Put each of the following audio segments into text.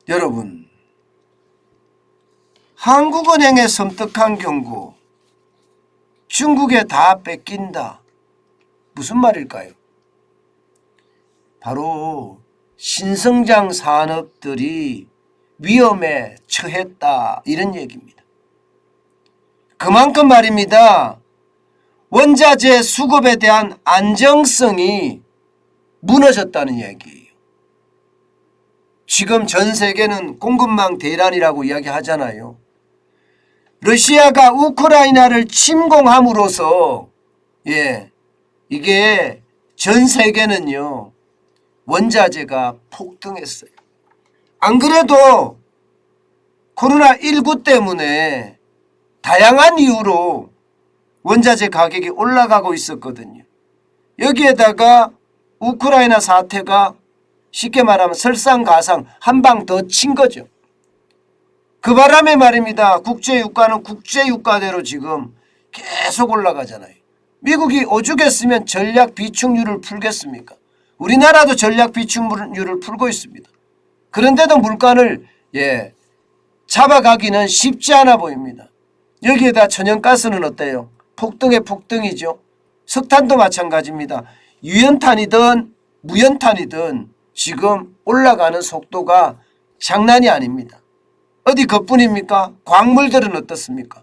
여러분, 한국은행의 섬뜩한 경고, 중국에 다 뺏긴다. 무슨 말일까요? 바로 신성장 산업들이 위험에 처했다, 이런 얘기입니다. 그만큼 말입니다. 원자재 수급에 대한 안정성이 무너졌다는 얘기예요. 지금 전 세계는 공급망 대란이라고 이야기하잖아요. 러시아가 우크라이나를 침공함으로써 이게 전 세계는요 원자재가 폭등했어요. 안 그래도 코로나19 때문에 다양한 이유로 원자재 가격이 올라가고 있었거든요. 여기에다가 우크라이나 사태가 쉽게 말하면 설상가상 한 방 더 친 거죠. 그 바람에 말입니다. 국제유가는 국제유가대로 지금 계속 올라가잖아요. 미국이 오죽했으면 전략 비축률을 풀겠습니까? 우리나라도 전략 비축률을 풀고 있습니다. 그런데도 물가를 잡아가기는 쉽지 않아 보입니다. 여기에다 천연가스는 어때요? 폭등의 폭등이죠. 석탄도 마찬가지입니다. 유연탄이든 무연탄이든 지금 올라가는 속도가 장난이 아닙니다. 어디 그뿐입니까? 광물들은 어떻습니까?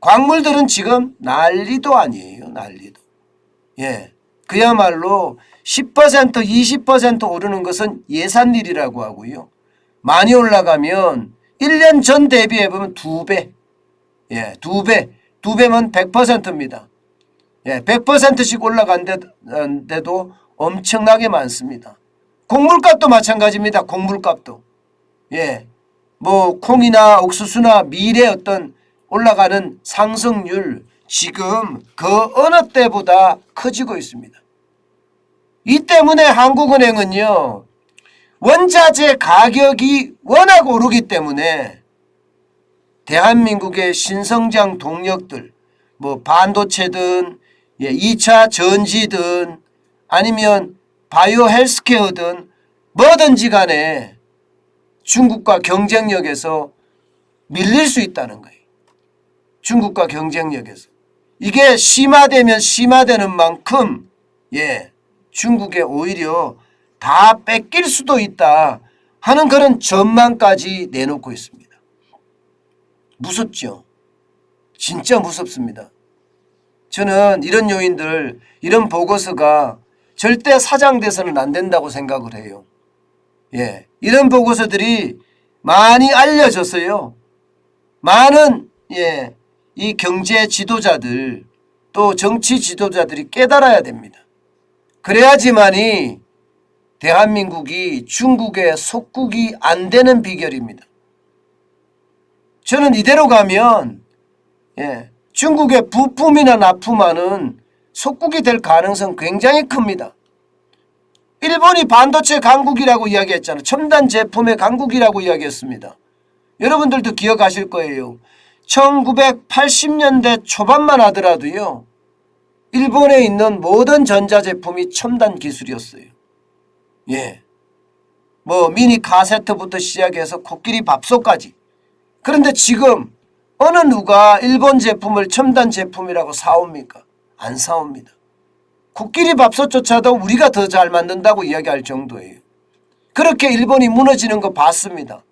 광물들은 지금 난리도 아니에요. 난리도. 그야말로 10% 20% 오르는 것은 예산일이라고 하고요. 많이 올라가면 1년 전 대비해 보면 2배. 2배면 100%입니다. 100%씩 올라간데도 엄청나게 많습니다. 곡물값도 마찬가지입니다. 곡물값도. 뭐 콩이나 옥수수나 밀의 어떤 올라가는 상승률 지금 그 어느 때보다 커지고 있습니다. 이 때문에 한국은행은요 원자재 가격이 워낙 오르기 때문에 대한민국의 신성장 동력들 뭐 반도체든 2차 전지든 아니면 바이오 헬스케어든 뭐든지 간에 중국과 경쟁력에서 밀릴 수 있다는 거예요. 중국과 경쟁력에서. 이게 심화되면 심화되는 만큼 중국에 오히려 다 뺏길 수도 있다 하는 그런 전망까지 내놓고 있습니다. 무섭죠? 진짜 무섭습니다. 저는 이런 요인들, 이런 보고서가 절대 사장돼서는 안 된다고 생각을 해요. 이런 보고서들이 많이 알려졌어요. 많은 이 경제 지도자들 또 정치 지도자들이 깨달아야 됩니다. 그래야지만이 대한민국이 중국의 속국이 안 되는 비결입니다. 저는 이대로 가면 중국의 부품이나 납품하는 속국이 될 가능성 굉장히 큽니다. 일본이 반도체 강국이라고 이야기했잖아요. 첨단 제품의 강국이라고 이야기했습니다. 여러분들도 기억하실 거예요. 1980년대 초반만 하더라도요. 일본에 있는 모든 전자제품이 첨단 기술이었어요. 뭐 미니 카세트부터 시작해서 코끼리 밥솥까지. 그런데 지금 어느 누가 일본 제품을 첨단 제품이라고 사옵니까? 안 사옵니다. 코끼리 밥솥조차도 우리가 더 잘 만든다고 이야기할 정도예요. 그렇게 일본이 무너지는 거 봤습니다.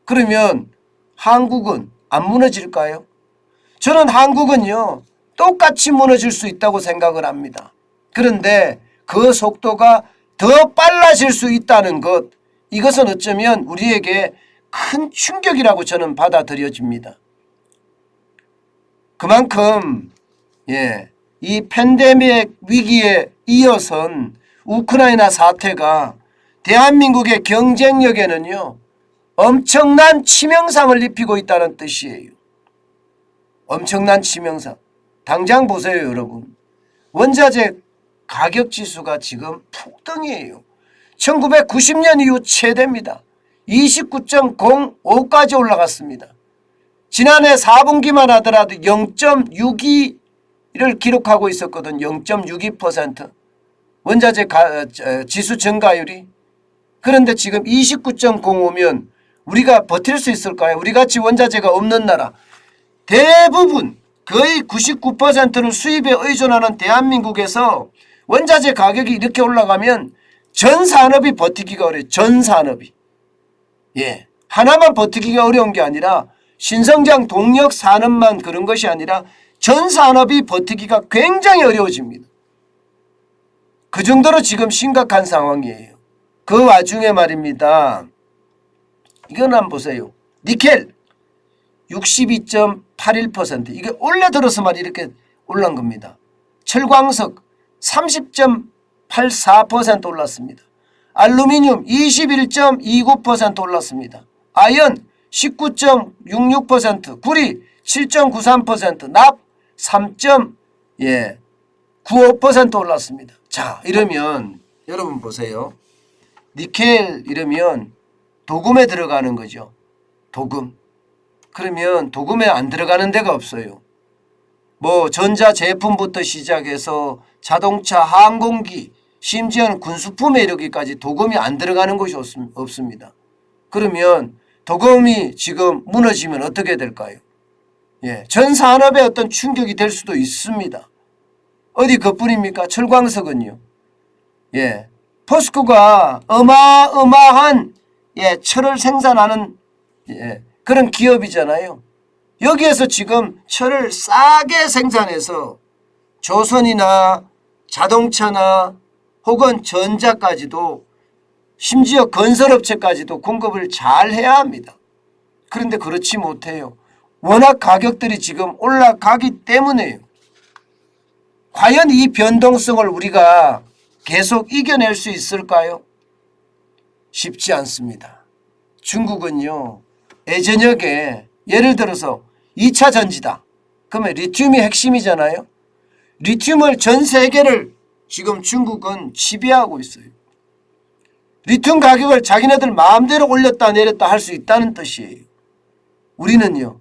그러면 한국은 안 무너질까요? 저는 한국은요 똑같이 무너질 수 있다고 생각을 합니다. 그런데 그 속도가 더 빨라질 수 있다는 것, 이것은 어쩌면 우리에게 큰 충격이라고 저는 받아들여집니다. 그만큼 이 팬데믹 위기에 이어선 우크라이나 사태가 대한민국의 경쟁력에는요 엄청난 치명상을 입히고 있다는 뜻이에요. 엄청난 치명상. 당장 보세요 여러분. 원자재 가격지수가 지금 폭등이에요. 1990년 이후 최대입니다. 29.05까지 올라갔습니다. 지난해 4분기만 하더라도 0.62를 기록하고 있었거든요. 0.62% 원자재 지수 증가율이. 그런데 지금 29.05면 우리가 버틸 수 있을까요? 우리같이 원자재가 없는 나라 대부분 거의 99%를 수입에 의존하는 대한민국에서 원자재 가격이 이렇게 올라가면 전 산업이 버티기가 어려워요. 전 산업이. 예. 하나만 버티기가 어려운 게 아니라 신성장 동력 산업만 그런 것이 아니라 전 산업이 버티기가 굉장히 어려워집니다. 그 정도로 지금 심각한 상황이에요. 그 와중에 말입니다. 이건 한번 보세요. 니켈 62.81% 이게 올해 들어서만 이렇게 올란 겁니다. 철광석 30.84% 올랐습니다. 알루미늄 21.29% 올랐습니다. 아연 19.66%, 구리 7.93%, 납 3.95% 올랐습니다. 자, 이러면 여러분 보세요. 니켈 이러면 도금에 들어가는 거죠. 도금. 그러면 도금에 안 들어가는 데가 없어요. 뭐 전자제품부터 시작해서 자동차, 항공기, 심지어는 군수품에 이르기까지 도금이 안 들어가는 곳이 없습니다. 그러면 도금이 지금 무너지면 어떻게 될까요? 예, 전 산업에 어떤 충격이 될 수도 있습니다. 어디 그뿐입니까? 철광석은요. 예, 포스코가 어마어마한 철을 생산하는 그런 기업이잖아요. 여기에서 지금 철을 싸게 생산해서 조선이나 자동차나 혹은 전자까지도 심지어 건설업체까지도 공급을 잘 해야 합니다. 그런데 그렇지 못해요. 워낙 가격들이 지금 올라가기 때문에요. 과연 이 변동성을 우리가 계속 이겨낼 수 있을까요? 쉽지 않습니다. 중국은요. 예전역에 예를 들어서 2차 전지다. 그러면 리튬이 핵심이잖아요. 리튬을 전 세계를 지금 중국은 지배하고 있어요. 리튬 가격을 자기네들 마음대로 올렸다 내렸다 할 수 있다는 뜻이에요. 우리는요.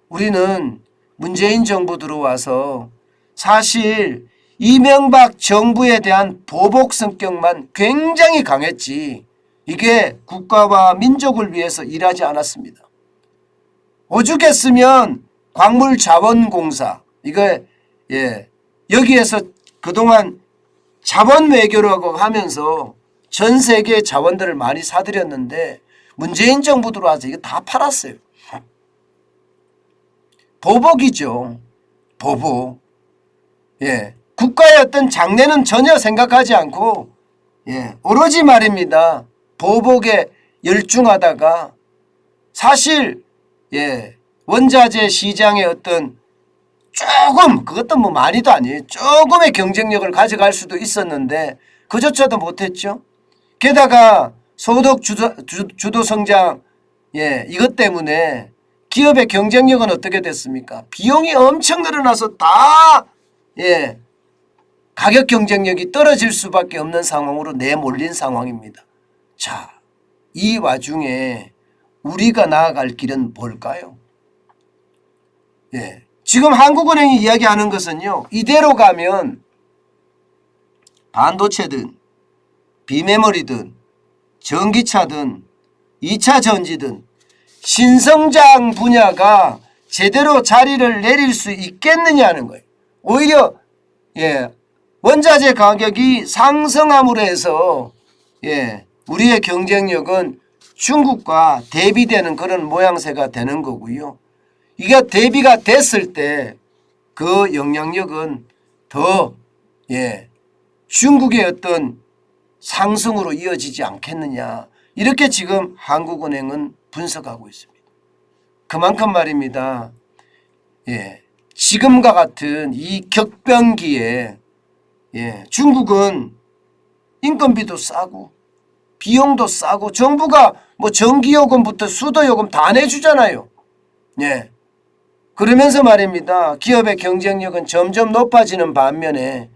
우리는 문재인 정부 들어와서 사실 이명박 정부에 대한 보복 성격만 굉장히 강했지 이게 국가와 민족을 위해서 일하지 않았습니다. 오죽했으면 광물자원공사 이거 여기에서 그동안 자원 외교라고 하면서 전 세계의 자원들을 많이 사들였는데 문재인 정부 들어와서 이거 다 팔았어요. 보복이죠. 보복. 국가의 어떤 장래는 전혀 생각하지 않고 오로지 말입니다. 보복에 열중하다가 사실 원자재 시장의 어떤 조금 그것도 뭐 많이도 아니에요. 조금의 경쟁력을 가져갈 수도 있었는데 그조차도 못했죠. 게다가 소득 주도 성장 이것 때문에 기업의 경쟁력은 어떻게 됐습니까? 비용이 엄청 늘어나서 다 가격 경쟁력이 떨어질 수밖에 없는 상황으로 내몰린 상황입니다. 자, 이 와중에 우리가 나아갈 길은 뭘까요? 지금 한국은행이 이야기하는 것은요. 이대로 가면 반도체든 비메모리든 전기차든 2차 전지든 신성장 분야가 제대로 자리를 내릴 수 있겠느냐는 거예요. 오히려 원자재 가격이 상승함으로 해서 우리의 경쟁력은 중국과 대비되는 그런 모양새가 되는 거고요. 이게 대비가 됐을 때 그 영향력은 더 중국의 어떤 상승으로 이어지지 않겠느냐 이렇게 지금 한국은행은 분석하고 있습니다. 그만큼 말입니다. 지금과 같은 이 격변기에 중국은 인건비도 싸고 비용도 싸고 정부가 뭐 전기요금부터 수도요금 다 내주잖아요. 그러면서 말입니다. 기업의 경쟁력은 점점 높아지는 반면에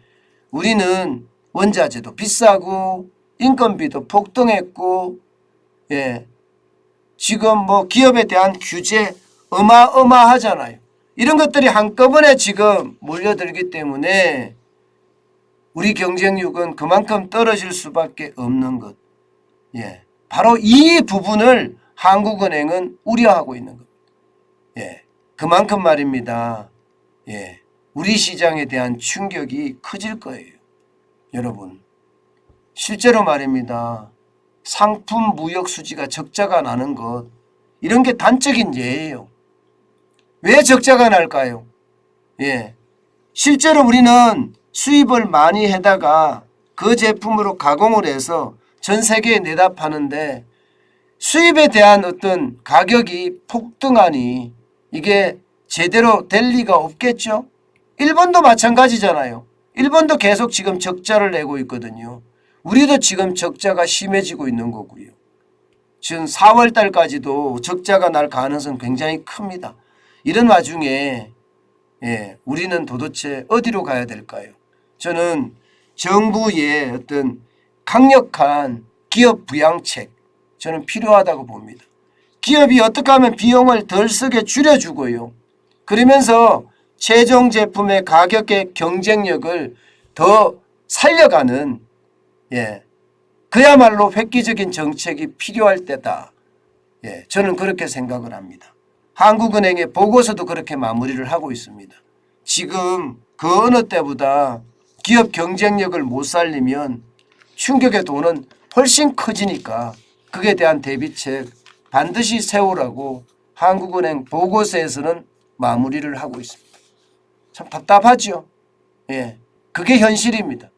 우리는 원자재도 비싸고 인건비도 폭등했고 지금 뭐 기업에 대한 규제 어마어마하잖아요. 이런 것들이 한꺼번에 지금 몰려들기 때문에 우리 경쟁력은 그만큼 떨어질 수밖에 없는 것. 바로 이 부분을 한국은행은 우려하고 있는 겁니다. 예, 그만큼 말입니다. 예, 우리 시장에 대한 충격이 커질 거예요. 여러분, 실제로 말입니다. 상품 무역 수지가 적자가 나는 것, 이런 게 단적인 예예요. 왜 적자가 날까요? 예, 실제로 우리는 수입을 많이 해다가 그 제품으로 가공을 해서 전 세계에 내다 파는데 수입에 대한 어떤 가격이 폭등하니 이게 제대로 될 리가 없겠죠. 일본도 마찬가지잖아요. 일본도 계속 지금 적자를 내고 있거든요. 우리도 지금 적자가 심해지고 있는 거고요. 지금 4월 달까지도 적자가 날 가능성은 굉장히 큽니다. 이런 와중에 우리는 도대체 어디로 가야 될까요? 저는 정부의 어떤 강력한 기업 부양책, 저는 필요하다고 봅니다. 기업이 어떻게 하면 비용을 덜 쓰게 줄여주고요. 그러면서 최종 제품의 가격의 경쟁력을 더 살려가는 그야말로 획기적인 정책이 필요할 때다. 저는 그렇게 생각을 합니다. 한국은행의 보고서도 그렇게 마무리를 하고 있습니다. 지금 그 어느 때보다 기업 경쟁력을 못 살리면 충격의 도는 훨씬 커지니까 그에 대한 대비책 반드시 세우라고 한국은행 보고서에서는 마무리를 하고 있습니다. 참 답답하죠. 그게 현실입니다.